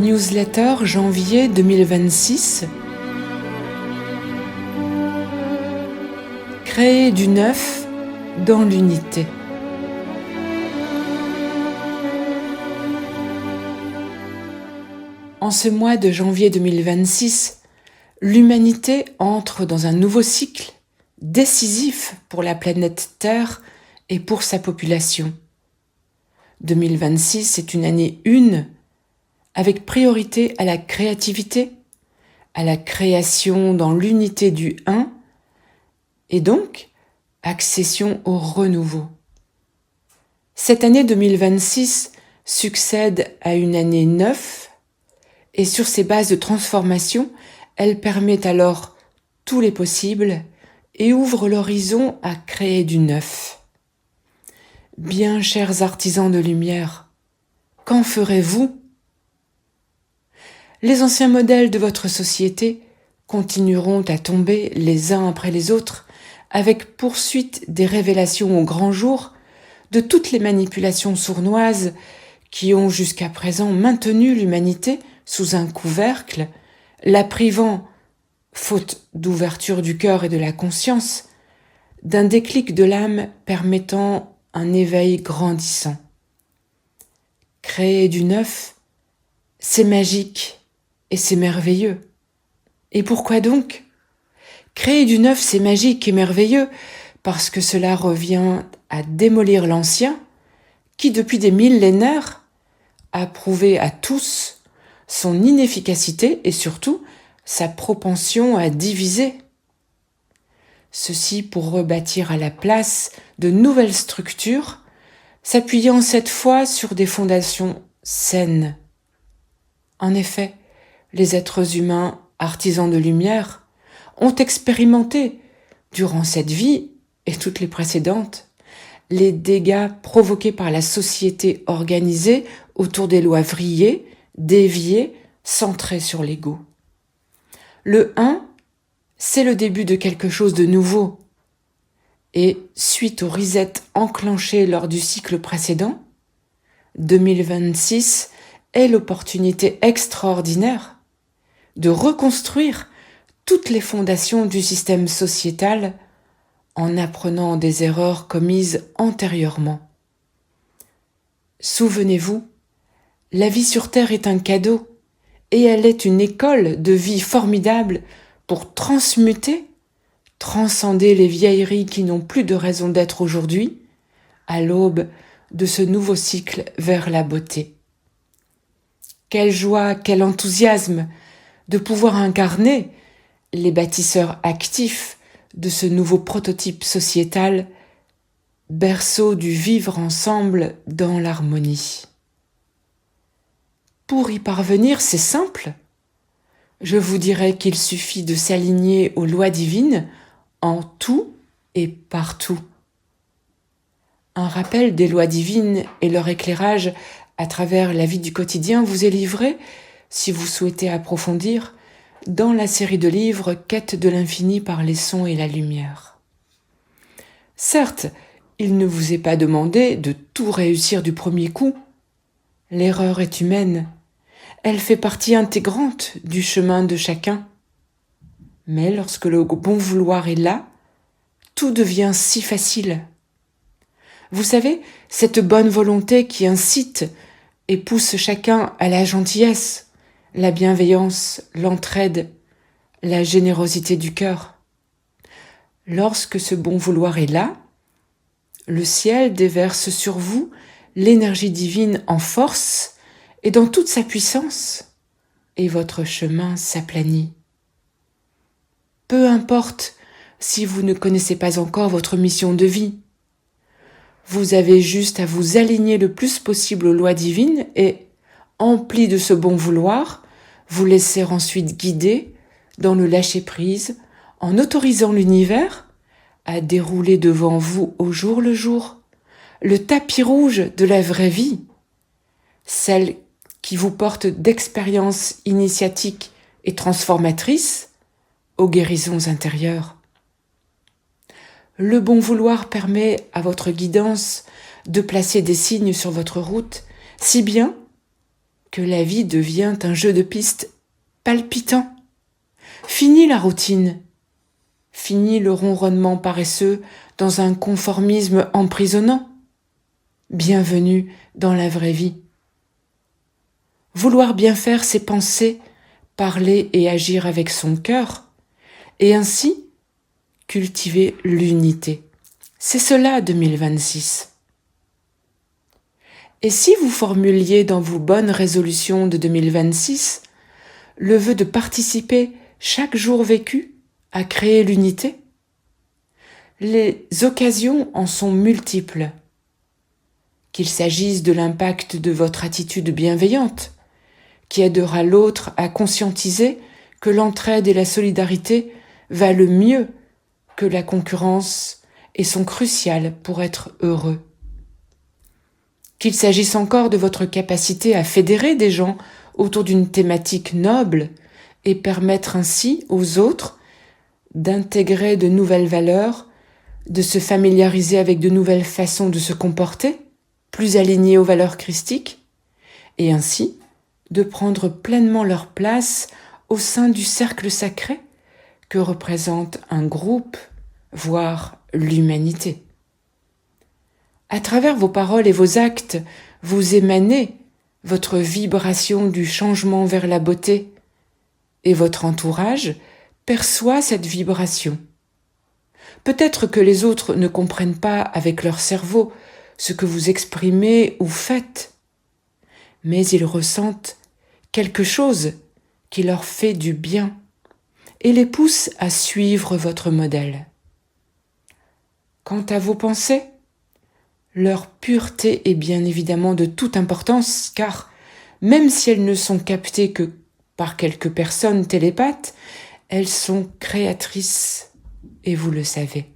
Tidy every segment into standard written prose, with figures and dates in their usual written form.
Newsletter janvier 2026. Créer du neuf dans l'unité. En ce mois de janvier 2026, l'humanité entre dans un nouveau cycle décisif pour la planète Terre et pour sa population. 2026 est une année 1 avec priorité à la créativité, à la création dans l'unité du 1 et donc accession au renouveau. Cette année 2026 succède à une année 9 et sur ces bases de transformation, elle permet alors tous les possibles et ouvre l'horizon à créer du neuf. Bien chers artisans de lumière, qu'en ferez-vous ? Les anciens modèles de votre société continueront à tomber les uns après les autres avec poursuite des révélations au grand jour de toutes les manipulations sournoises qui ont jusqu'à présent maintenu l'humanité sous un couvercle, la privant, faute d'ouverture du cœur et de la conscience, d'un déclic de l'âme permettant un éveil grandissant. Créer du neuf, c'est magique et c'est merveilleux. Et pourquoi donc ? Créer du neuf, c'est magique et merveilleux parce que cela revient à démolir l'ancien qui, depuis des millénaires, a prouvé à tous son inefficacité et surtout sa propension à diviser. Ceci pour rebâtir à la place de nouvelles structures, s'appuyant cette fois sur des fondations saines. En effet, les êtres humains, artisans de lumière, ont expérimenté, durant cette vie et toutes les précédentes, les dégâts provoqués par la société organisée autour des lois vrillées, déviées, centrées sur l'ego. Le 1, c'est le début de quelque chose de nouveau. Et suite au reset enclenché lors du cycle précédent, 2026 est l'opportunité extraordinaire de reconstruire toutes les fondations du système sociétal en apprenant des erreurs commises antérieurement. Souvenez-vous, la vie sur Terre est un cadeau et elle est une école de vie formidable pour transmuter, transcender les vieilleries qui n'ont plus de raison d'être aujourd'hui, à l'aube de ce nouveau cycle vers la beauté. Quelle joie, quel enthousiasme de pouvoir incarner les bâtisseurs actifs de ce nouveau prototype sociétal, berceau du vivre ensemble dans l'harmonie. Pour y parvenir, c'est simple. Je vous dirais qu'il suffit de s'aligner aux lois divines en tout et partout. Un rappel des lois divines et leur éclairage à travers la vie du quotidien vous est livré, si vous souhaitez approfondir, dans la série de livres Quête de l'infini par les sons et la lumière. Certes, il ne vous est pas demandé de tout réussir du premier coup. L'erreur est humaine. Elle fait partie intégrante du chemin de chacun. Mais lorsque le bon vouloir est là, tout devient si facile. Vous savez, cette bonne volonté qui incite et pousse chacun à la gentillesse, la bienveillance, l'entraide, la générosité du cœur. Lorsque ce bon vouloir est là, le ciel déverse sur vous l'énergie divine en force et dans toute sa puissance, et votre chemin s'aplanit. Peu importe si vous ne connaissez pas encore votre mission de vie, vous avez juste à vous aligner le plus possible aux lois divines et, empli de ce bon vouloir, vous laisser ensuite guider dans le lâcher-prise en autorisant l'univers à dérouler devant vous au jour le jour le tapis rouge de la vraie vie, celle qui vous porte d'expériences initiatiques et transformatrices aux guérisons intérieures. Le bon vouloir permet à votre guidance de placer des signes sur votre route, si bien que la vie devient un jeu de piste palpitant. Fini la routine. Fini le ronronnement paresseux dans un conformisme emprisonnant. Bienvenue dans la vraie vie. Vouloir bien faire, c'est penser, parler et agir avec son cœur, et ainsi cultiver l'unité. C'est cela 2026. Et si vous formuliez dans vos bonnes résolutions de 2026 le vœu de participer chaque jour vécu à créer l'unité? Les occasions en sont multiples. Qu'il s'agisse de l'impact de votre attitude bienveillante, qui aidera l'autre à conscientiser que l'entraide et la solidarité valent mieux que la concurrence et sont cruciales pour être heureux. Qu'il s'agisse encore de votre capacité à fédérer des gens autour d'une thématique noble et permettre ainsi aux autres d'intégrer de nouvelles valeurs, de se familiariser avec de nouvelles façons de se comporter, plus alignées aux valeurs christiques, et ainsi de prendre pleinement leur place au sein du cercle sacré que représente un groupe, voire l'humanité. À travers vos paroles et vos actes, vous émanez votre vibration du changement vers la beauté, et votre entourage perçoit cette vibration. Peut-être que les autres ne comprennent pas avec leur cerveau ce que vous exprimez ou faites, mais ils ressentent quelque chose qui leur fait du bien et les pousse à suivre votre modèle. Quant à vos pensées, leur pureté est bien évidemment de toute importance, car même si elles ne sont captées que par quelques personnes télépathes, elles sont créatrices, et vous le savez.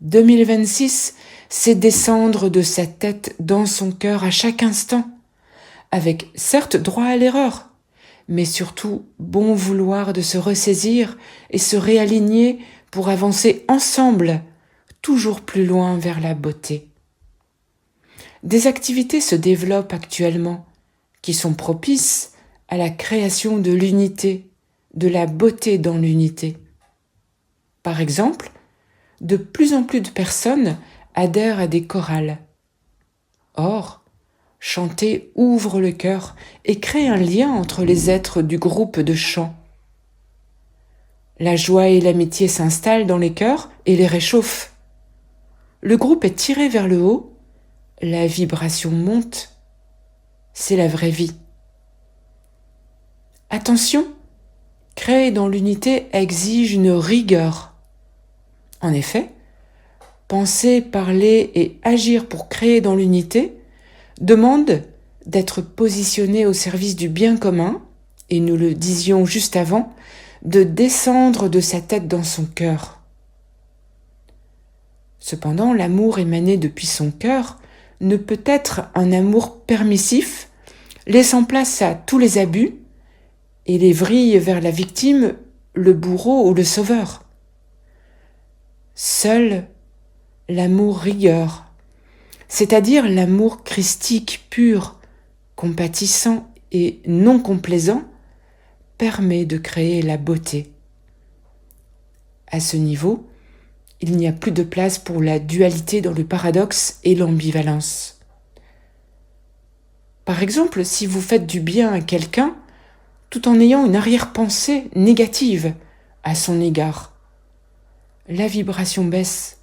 2026, c'est descendre de sa tête dans son cœur à chaque instant, avec certes droit à l'erreur, mais surtout bon vouloir de se ressaisir et se réaligner pour avancer ensemble, toujours plus loin vers la beauté. Des activités se développent actuellement qui sont propices à la création de l'unité, de la beauté dans l'unité. Par exemple, de plus en plus de personnes adhèrent à des chorales. Or, chanter ouvre le cœur et crée un lien entre les êtres du groupe de chant. La joie et l'amitié s'installent dans les cœurs et les réchauffent. Le groupe est tiré vers le haut, la vibration monte. C'est la vraie vie. Attention, créer dans l'unité exige une rigueur. En effet, penser, parler et agir pour créer dans l'unité demande d'être positionné au service du bien commun, et nous le disions juste avant, de descendre de sa tête dans son cœur. Cependant, l'amour émané depuis son cœur ne peut être un amour permissif, laissant place à tous les abus et les vrilles vers la victime, le bourreau ou le sauveur. Seul l'amour rigueur, c'est-à-dire l'amour christique pur, compatissant et non complaisant, permet de créer la beauté. À ce niveau, il n'y a plus de place pour la dualité dans le paradoxe et l'ambivalence. Par exemple, si vous faites du bien à quelqu'un, tout en ayant une arrière-pensée négative à son égard, la vibration baisse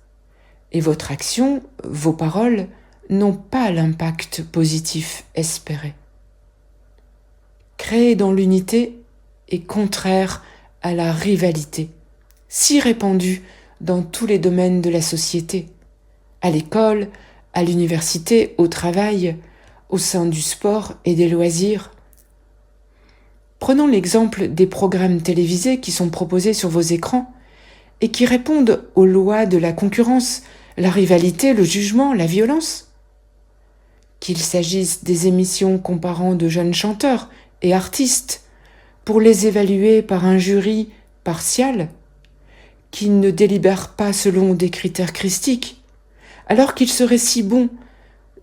et votre action, vos paroles, n'ont pas l'impact positif espéré. Créer dans l'unité est contraire à la rivalité, si répandue dans tous les domaines de la société, à l'école, à l'université, au travail, au sein du sport et des loisirs. Prenons l'exemple des programmes télévisés qui sont proposés sur vos écrans et qui répondent aux lois de la concurrence, la rivalité, le jugement, la violence. Qu'il s'agisse des émissions comparant de jeunes chanteurs et artistes pour les évaluer par un jury partial qui ne délibère pas selon des critères christiques, alors qu'il serait si bon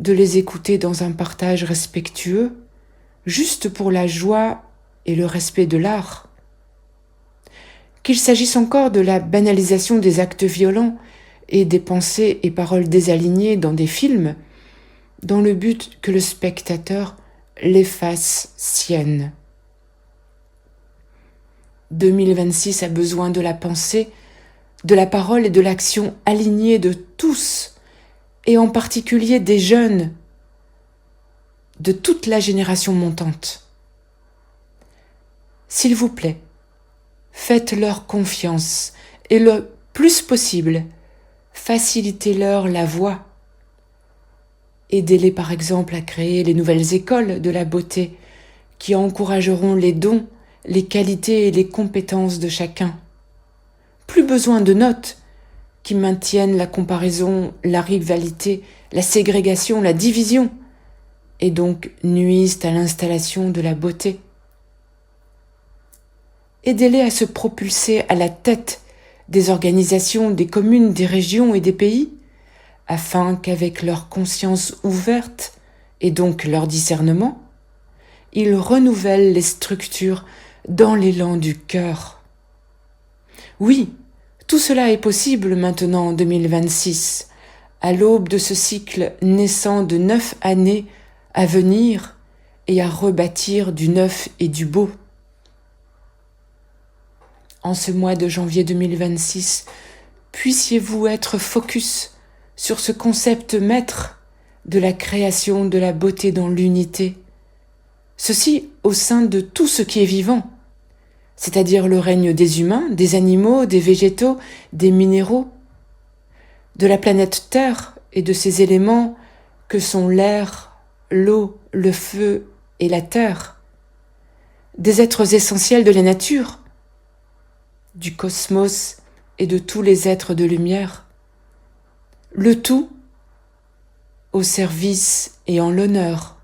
de les écouter dans un partage respectueux, juste pour la joie et le respect de l'art. Qu'il s'agisse encore de la banalisation des actes violents et des pensées et paroles désalignées dans des films, dans le but que le spectateur les fasse siennes. 2026 a besoin de la pensée, de la parole et de l'action alignée de tous, et en particulier des jeunes, de toute la génération montante. S'il vous plaît, faites-leur confiance et le plus possible, facilitez-leur la voie. Aidez-les par exemple à créer les nouvelles écoles de la beauté qui encourageront les dons, les qualités et les compétences de chacun. Plus besoin de notes qui maintiennent la comparaison, la rivalité, la ségrégation, la division, et donc nuisent à l'installation de la beauté. Aidez-les à se propulser à la tête des organisations, des communes, des régions et des pays, afin qu'avec leur conscience ouverte, et donc leur discernement, ils renouvellent les structures dans l'élan du cœur. Oui, tout cela est possible maintenant en 2026, à l'aube de ce cycle naissant de 9 années à venir et à rebâtir du neuf et du beau. En ce mois de janvier 2026, puissiez-vous être focus sur ce concept maître de la création de la beauté dans l'unité, ceci au sein de tout ce qui est vivant, c'est-à-dire le règne des humains, des animaux, des végétaux, des minéraux, de la planète Terre et de ses éléments que sont l'air, l'eau, le feu et la terre, des êtres essentiels de la nature, du cosmos et de tous les êtres de lumière, le tout au service et en l'honneur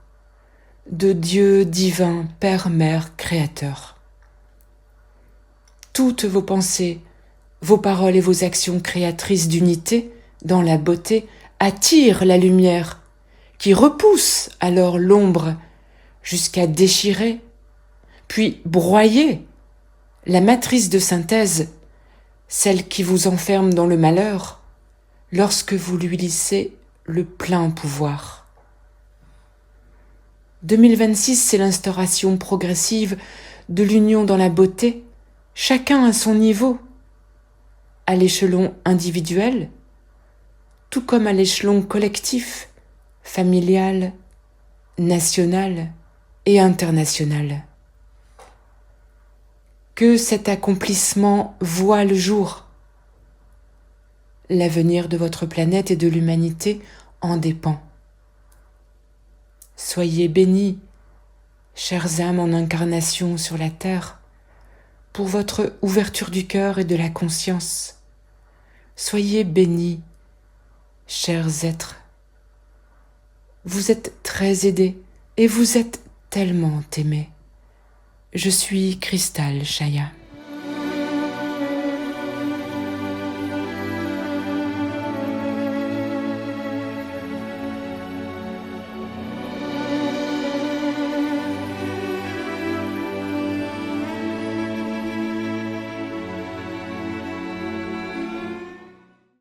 de Dieu divin, Père, Mère, Créateur. Toutes vos pensées, vos paroles et vos actions créatrices d'unité dans la beauté attirent la lumière, qui repousse alors l'ombre jusqu'à déchirer, puis broyer la matrice de synthèse, celle qui vous enferme dans le malheur, lorsque vous lui laissez le plein pouvoir. 2026, c'est l'instauration progressive de l'union dans la beauté, chacun à son niveau, à l'échelon individuel, tout comme à l'échelon collectif, familial, national et international. Que cet accomplissement voie le jour. L'avenir de votre planète et de l'humanité en dépend. Soyez bénis, chères âmes en incarnation sur la terre, pour votre ouverture du cœur et de la conscience. Soyez bénis, chers êtres. Vous êtes très aidés et vous êtes tellement aimés. Je suis Cristal Chaya.